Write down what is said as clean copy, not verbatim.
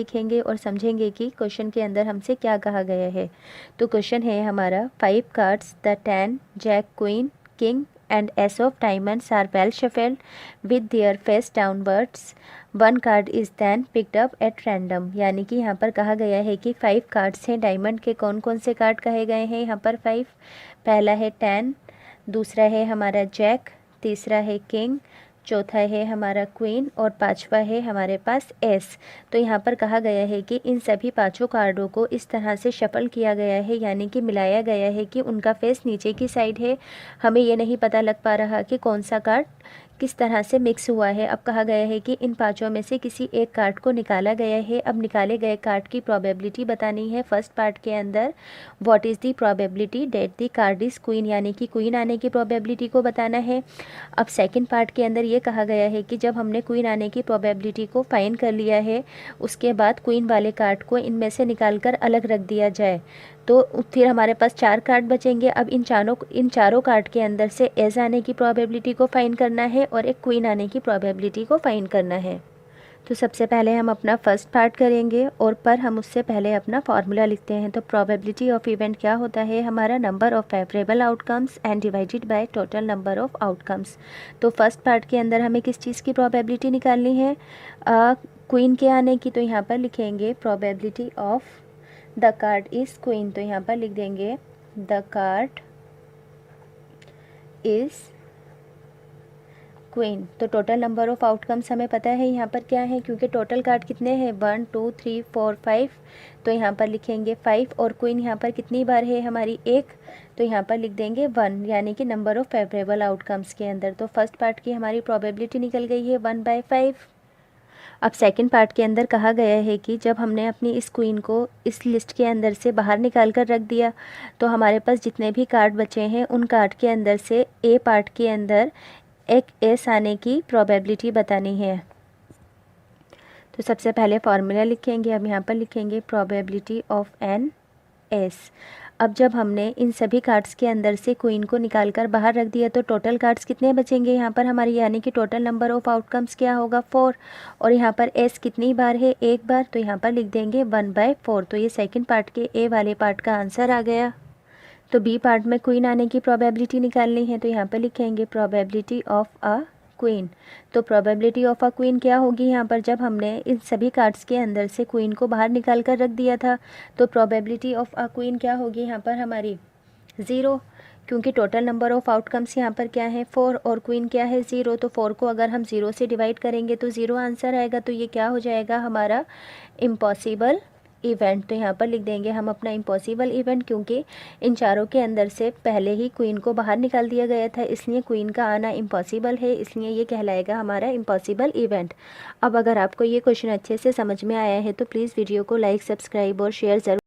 सीखेंगे और समझेंगे कि क्वेश्चन के अंदर हमसे क्या कहा गया है। तो क्वेश्चन है हमारा 5 cards the 10 jack queen king and ace of diamonds are well shuffled with their face downwards, 1 card is then picked up at random. यानी कि यहाँ पर कहा गया है कि 5 कार्ड्स हैं। डायमंड के कौन कौन से कार्ड कहे गए हैं यहाँ पर 5? पहला है 10, दूसरा है हमारा जैक, तीसरा है किंग, चौथा है हमारा क्वीन और पांचवा है हमारे पास एस। तो यहाँ पर कहा गया है कि इन सभी पांचों कार्डों को इस तरह से शफल किया गया है, यानी कि मिलाया गया है कि उनका फेस नीचे की साइड है। हमें ये नहीं पता लग पा रहा कि कौन सा कार्ड किस तरह से मिक्स हुआ है। अब कहा गया है कि इन पांचों में से किसी एक कार्ड को निकाला गया है। अब निकाले गए कार्ड की प्रोबेबिलिटी बतानी है। फर्स्ट पार्ट के अंदर what is the probability that the card is queen, यानी कि क्वीन आने की प्रोबेबिलिटी को बताना है। अब सेकंड पार्ट के अंदर ये कहा गया है कि जब हमने क्वीन आने की प्रोबेबिलिटी को फाइंड कर लिया है, उसके बाद क्वीन वाले कार्ड को इनमें से निकाल कर अलग रख दिया जाए। तो फिर हमारे पास 4 कार्ड बचेंगे। अब इन चारों कार्ड के अंदर से एज आने की प्रोबेबिलिटी को फाइंड करना है और एक क्वीन आने की प्रोबेबिलिटी को फाइंड करना है। तो सबसे पहले हम अपना फर्स्ट पार्ट करेंगे और पर हम उससे पहले अपना फॉर्मूला लिखते हैं। तो प्रोबेबिलिटी ऑफ इवेंट क्या होता है हमारा? Number of favourable outcomes and divided by total number of outcomes. तो फर्स्ट पार्ट के अंदर हमें किस चीज़ की प्रोबेबिलिटी निकालनी है? क्वीन के आने की। तो यहाँ पर लिखेंगे probability of the card is queen. तो यहाँ पर लिख देंगे द कार्ड इज़ क्वीन। तो टोटल नंबर ऑफ आउटकम्स हमें पता है यहाँ पर क्या है, क्योंकि टोटल कार्ड कितने हैं 1 2 3 4 5। तो यहाँ पर लिखेंगे 5 और क्वीन यहाँ पर कितनी बार है हमारी 1। तो यहाँ पर लिख देंगे 1, यानी कि नंबर ऑफ फेवरेबल आउटकम्स के अंदर। तो फर्स्ट पार्ट की हमारी प्रोबेबिलिटी निकल गई है 1/5। अब सेकंड पार्ट के अंदर कहा गया है कि जब हमने अपनी इस क्वीन को इस लिस्ट के अंदर से बाहर निकाल कर रख दिया, तो हमारे पास जितने भी कार्ड बचे हैं उन कार्ड के अंदर से ए पार्ट के अंदर एक एस आने की प्रोबेबिलिटी बतानी है। तो सबसे पहले फॉर्मूला लिखेंगे। अब यहाँ पर लिखेंगे प्रोबेबिलिटी ऑफ एन एस। अब जब हमने इन सभी कार्ड्स के अंदर से क्वीन को निकाल कर बाहर रख दिया, तो टोटल कार्ड्स कितने बचेंगे यहाँ पर हमारी, यानी कि टोटल नंबर ऑफ आउटकम्स क्या होगा 4। और यहाँ पर एस कितनी बार है? 1 बार। तो यहाँ पर लिख देंगे 1/4। तो ये सेकंड पार्ट के ए वाले पार्ट का आंसर आ गया। तो बी पार्ट में क्वीन आने की प्रोबेबिलिटी निकालनी है। तो यहाँ पर लिखेंगे प्रोबेबिलिटी ऑफ अ क्वीन। तो प्रोबेबिलिटी ऑफ अ क्वीन क्या होगी यहाँ पर? जब हमने इन सभी कार्ड्स के अंदर से क्वीन को बाहर निकाल कर रख दिया था, तो प्रोबेबिलिटी ऑफ अ क्वीन क्या होगी यहाँ पर हमारी? 0, क्योंकि टोटल नंबर ऑफ आउटकम्स यहाँ पर क्या है 4 और क्वीन क्या है 0। तो 4 को अगर हम 0 से डिवाइड करेंगे तो 0 आंसर आएगा। तो ये क्या हो जाएगा हमारा? Impossible event. तो यहाँ पर लिख देंगे हम अपना इम्पॉसिबल इवेंट, क्योंकि इन चारों के अंदर से पहले ही क्वीन को बाहर निकाल दिया गया था, इसलिए क्वीन का आना इम्पॉसिबल है, इसलिए ये कहलाएगा हमारा इम्पॉसिबल इवेंट। अब अगर आपको ये क्वेश्चन अच्छे से समझ में आया है तो प्लीज़ वीडियो को लाइक, सब्सक्राइब और शेयर ज़रूर